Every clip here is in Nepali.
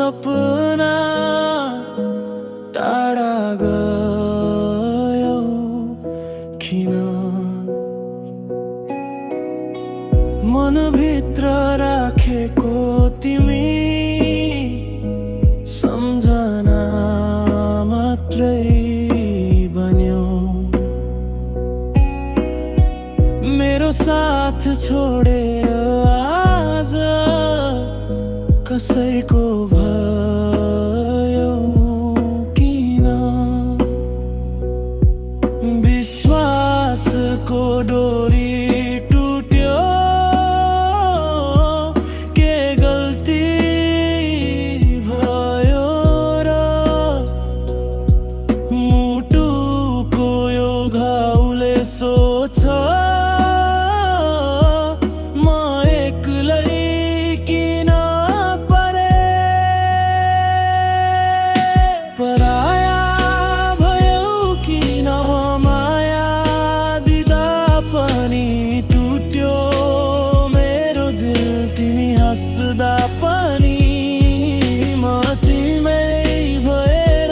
सपना टाढा गयो किन? मनभित्र राखेको तिमी सम्झना मात्रै बन्यो। मेरो साथ छोडेर आज कसैको भयो किन? विश्वासको डोरी टुट्यो, के गल्ती भयो र? मुटुको यो घाउले सोच पनि म तिमै भएर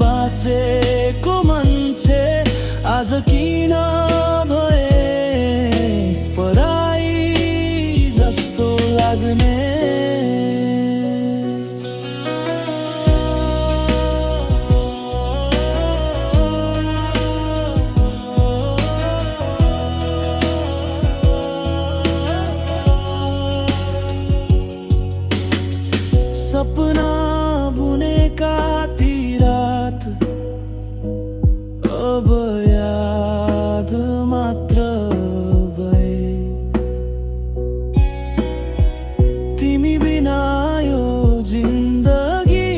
बाँचेको मान्छे आज किन भए पराई जस्तो लाग्ने? सपना बुनेका ती रात अब याद मात्र भए। तिमी बिना यो जिन्दगी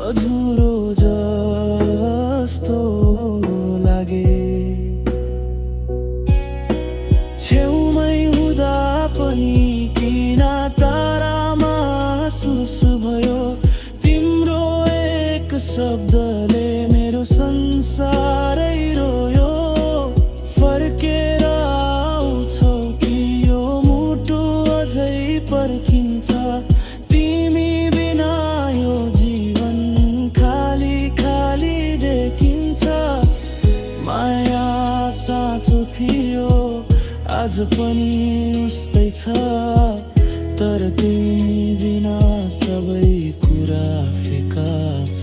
अधुरो जस्तो लागे। छेउमै हुँदा पनि किन तारा महसुस भयो? तिम्रो एक शब्दले मेरो संसारै रोयो। फर्केर आउँछौ कि यो मुटु अझै पर्खिन्छ? तिमी बिना यो जीवन खाली खाली देखिन्छ। माया साँचो थियो आज पनि उस्तै छ, तर तिमी बिना सबै कुरा फिका छ।